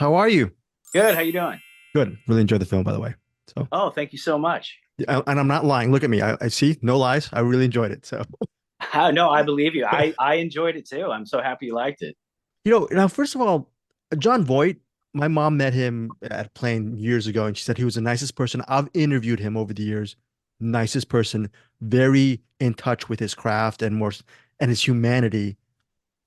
How are you? Good. How you doing? Good. Really enjoyed the film, by the way. So, Oh, thank you so much. and I'm not lying. Look at me. I see. No lies. I really enjoyed it. So, No, I believe you. I enjoyed it too. I'm so happy you liked it. now, first of all, John Voight, my mom met him at a plane years ago, and she said he was the nicest person. I've interviewed him over the years. Nicest person, very in touch with his craft and his humanity.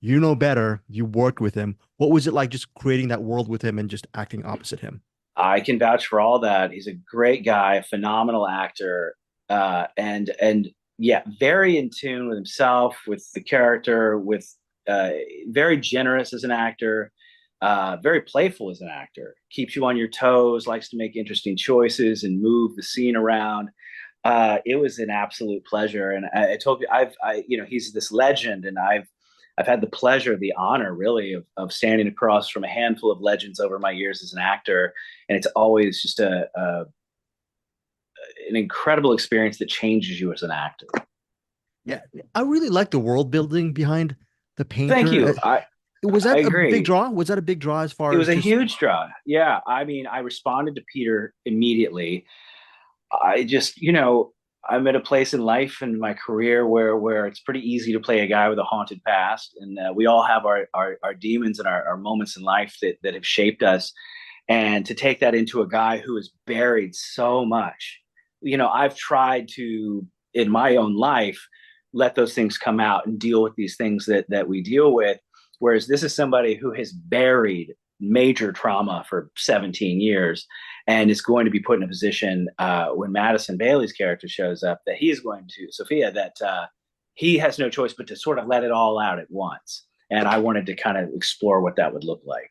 You know better. You worked with him. What was it like just creating that world with him and just acting opposite him? I can vouch for all that. He's a great guy, a phenomenal actor, and yeah, very in tune with himself, with the character, with uh, very generous as an actor, very playful as an actor. Keeps you on your toes, likes to make interesting choices and move the scene around. It was an absolute pleasure, and I told you, he's this legend, and I've had the pleasure, the honor, really, of standing across from a handful of legends over my years as an actor, and it's always just an incredible experience that changes you as an actor. Yeah, I really like the world building behind the Thank painter. you. Was I that a big agree. draw? Was that a big draw as It far was as a just huge draw. Yeah, I mean, I responded to Peter immediately. I just, I'm at a place in life and my career where it's pretty easy to play a guy with a haunted past, and we all have our demons and our moments in life that have shaped us, and to take that into a guy who has buried so much. I've tried to in my own life let those things come out and deal with these things that we deal with, whereas this is somebody who has buried major trauma for 17 years and is going to be put in a position when Madison Bailey's character shows up that he is going to Sophia that he has no choice but to sort of let it all out at once. And I wanted to kind of explore what that would look like.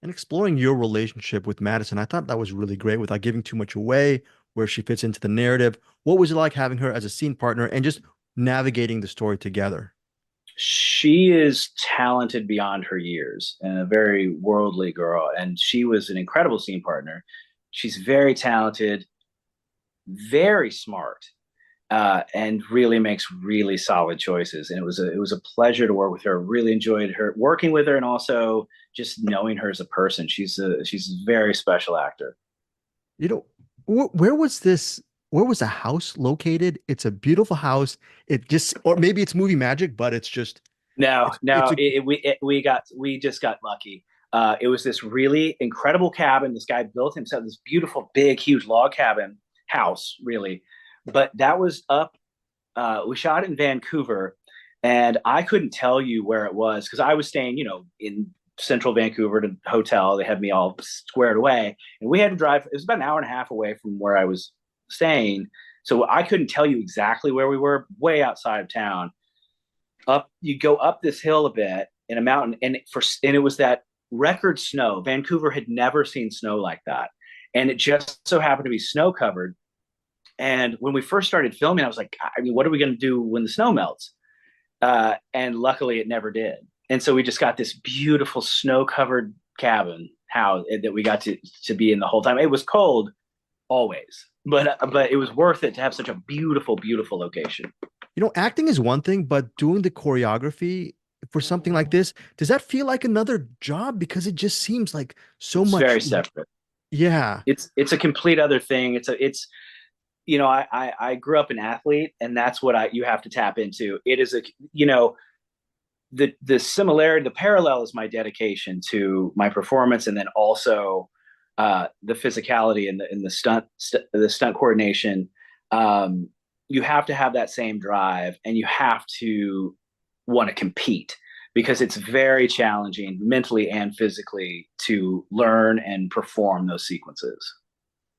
and exploring your relationship with Madison. I thought that was really great without giving too much away, where she fits into the narrative. What was it like having her as a scene partner and just navigating the story together? She is talented beyond her years and a very worldly girl. And she was an incredible scene partner. She's very talented, very smart, and really makes really solid choices. And it was a pleasure to work with her. Really enjoyed her working with her, and also just knowing her as a person. She's a very special actor. You know, where was this? Where was the house located? It's a beautiful house. It just, or maybe it's movie magic, but No, it's no, a we just got lucky. It was this really incredible cabin. This guy built himself this beautiful, big, huge log cabin house, really. But that was up. We shot in Vancouver, and I couldn't tell you where it was because I was staying, in central Vancouver at a hotel. They had me all squared away, and we had to drive. It was about an hour and a half away from where I was staying, so I couldn't tell you exactly where we were. Way outside of town, up you go up this hill a bit in a mountain, and it was that record snow. Vancouver had never seen snow like that, and it just so happened to be snow covered. And when we first started filming, I was like, I mean, what are we going to do when the snow melts? And luckily it never did. And so we just got this beautiful snow covered cabin house that we got to be in the whole time. It was cold always, but it was worth it to have such a beautiful, beautiful location. acting is one thing, but doing the choreography for something like this, does that feel like another job? Because it just seems like so It's much. very separate. Yeah. It's a complete other thing. It's I grew up an athlete, and that's what I you have to tap into. It is a the similarity, the parallel is my dedication to my performance, and then also the physicality and the stunt coordination. You have to have that same drive, and you have to want to compete because it's very challenging mentally and physically to learn and perform those sequences.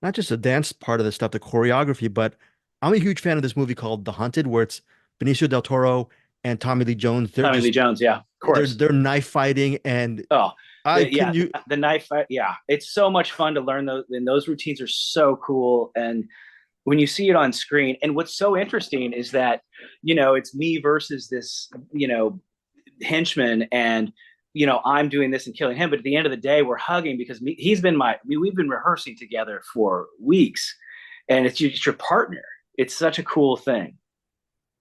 Not just the dance part of the stuff, the choreography, but I'm a huge fan of this movie called The Hunted, where it's Benicio del Toro and Tommy Lee Jones. They're Tommy Lee just Jones, yeah, of they're course. they're knife fighting, and Oh, I can you the knife fight. Yeah, it's so much fun to learn those, and those routines are so cool. And when you see it on screen, and what's so interesting is that it's me versus this henchman, and I'm doing this and killing him. But at the end of the day, we're hugging because we've been rehearsing together for weeks, and it's your partner. It's such a cool thing.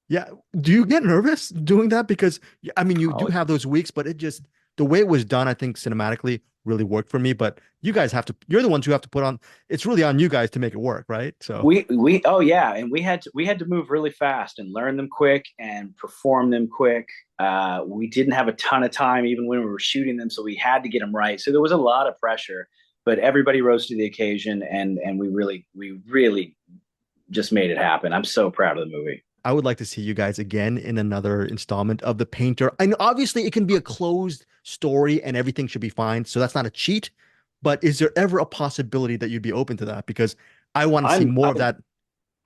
yeah, do you get nervous doing that? Because I mean, you do Oh, have those weeks, but it just the way it was done, I think cinematically really worked for me. But you guys have to, you're the ones who have to put on, it's really on you guys to make it work, right? So We oh yeah, and we had to move really fast and learn them quick and perform them quick. We didn't have a ton of time even when we were shooting them, so we had to get them right. So there was a lot of pressure, but everybody rose to the occasion, and we really just made it happen. I'm so proud of the movie. I would like to see you guys again in another installment of The Painter. I know obviously it can be a closed story and everything should be fine. So that's not a cheat. But is there ever a possibility that you'd be open to that? Because I want to see I'm more of I've that.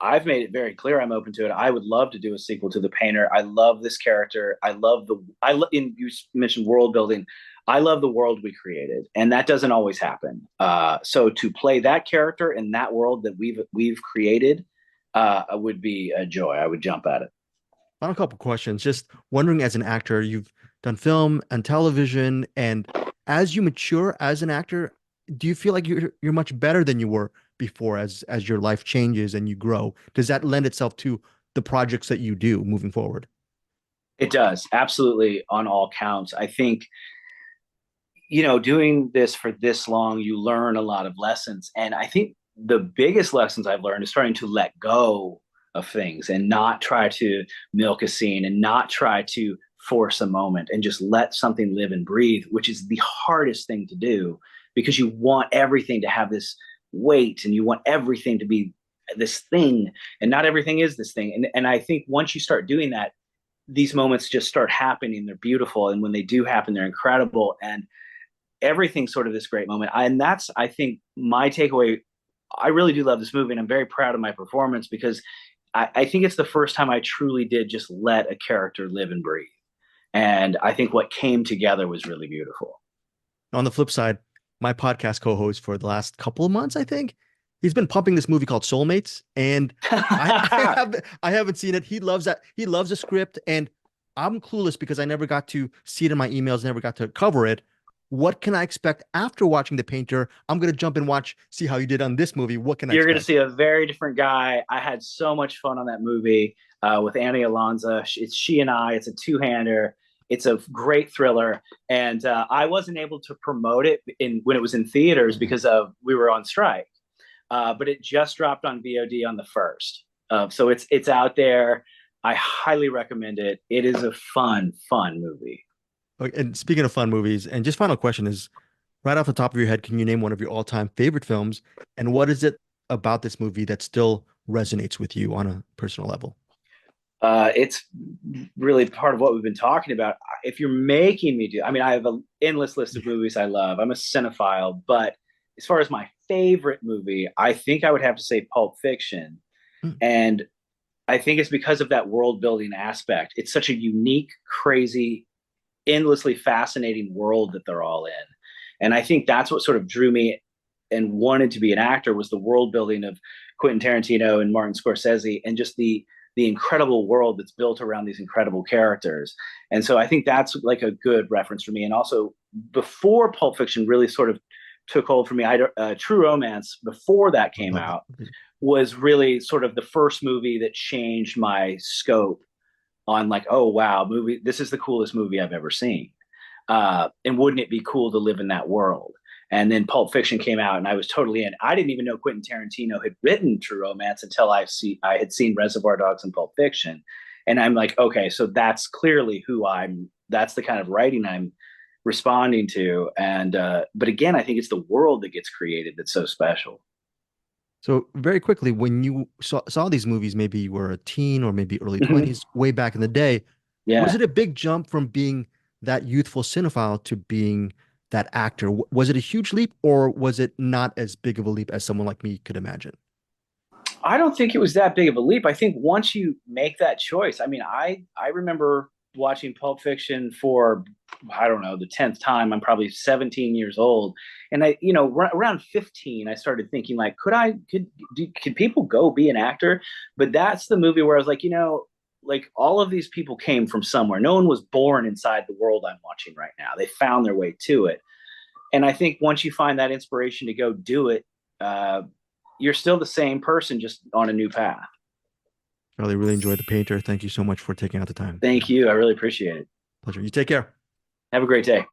I've made it very clear I'm open to it. I would love to do a sequel to The Painter. I love this character. I love the I lo- in you mentioned world building. I love the world we created, and that doesn't always happen. So to play that character in that world that we've created would be a joy. I would jump at it. Final couple questions. Just wondering, as an actor, you've done film and television, and as you mature as an actor, do you feel like you're much better than you were before as your life changes and you grow? Does that lend itself to the projects that you do moving forward? It does absolutely on all counts. I think doing this for this long, you learn a lot of lessons. And I think the biggest lessons I've learned is starting to let go of things and not try to milk a scene and not try to force a moment and just let something live and breathe, which is the hardest thing to do because you want everything to have this weight and you want everything to be this thing. And not everything is this thing. And I think once you start doing that, these moments just start happening. They're beautiful. And when they do happen, they're incredible. And everything's sort of this great moment. And that's, I think, my takeaway. I really do love this movie, and I'm very proud of my performance because I think it's the first time I truly did just let a character live and breathe. And I think what came together was really beautiful. On the flip side, my podcast co-host for the last couple of months, I think, he's been pumping this movie called Soulmates, and I haven't seen it. He loves that. He loves the script, and I'm clueless because I never got to see it in my emails, never got to cover it. What can I expect after watching The Painter? I'm gonna jump and watch, see how you did on this movie. What can I You're going to expect? see a very different guy. I had so much fun on that movie with Annie Alonso. It's she and I. It's a two-hander. It's a great thriller, and I wasn't able to promote it when it was in theaters Mhm. because of we were on strike. But it just dropped on VOD on the first, so it's out there. I highly recommend it. It is a fun movie. Okay, and speaking of fun movies, and just final question is, right off the top of your head, can you name one of your all-time favorite films? And what is it about this movie that still resonates with you on a personal level? It's really part of what we've been talking about. If you're making me do, I mean, I have an endless list of movies I love. I'm a cinephile, but as far as my favorite movie, I think I would have to say Pulp Fiction. Hmm. And I think it's because of that world building aspect. It's such a unique, crazy, endlessly fascinating world that they're all in. And I think that's what sort of drew me and wanted to be an actor was the world building of Quentin Tarantino and Martin Scorsese and just the incredible world that's built around these incredible characters. And so I think that's like a good reference for me. And also before Pulp Fiction really sort of took hold for me, True Romance before that I came love that out movie. was really sort of the first movie that changed my scope on like, oh wow, movie, this is the coolest movie I've ever seen. And wouldn't it be cool to live in that world? And then Pulp Fiction came out, and I was totally in. I didn't even know Quentin Tarantino had written True Romance until I had seen Reservoir Dogs and Pulp Fiction, and I'm like, okay, so that's clearly who I'm. That's the kind of writing I'm responding to. And but again, I think it's the world that gets created that's so special. So very quickly, when you saw these movies, maybe you were a teen or maybe early Mm-hmm. 20s, way back in the day, was Yeah. it a big jump from being that youthful cinephile to being that actor? Was it a huge leap, or was it not as big of a leap as someone like me could imagine? I don't think it was that big of a leap. I think once you make that choice, I mean, I remember watching Pulp Fiction for I don't know the 10th time. I'm probably 17 years old, and around 15, I started thinking like, could people go be an actor? But that's the movie where I was like, like all of these people came from somewhere. No one was born inside the world I'm watching right now. They found their way to it, and I think once you find that inspiration to go do it, uh, you're still the same person, just on a new path. Charlie, really enjoyed The Painter. Thank you so much for taking out the time. Thank you. I really appreciate it. Pleasure. You take care. Have a great day.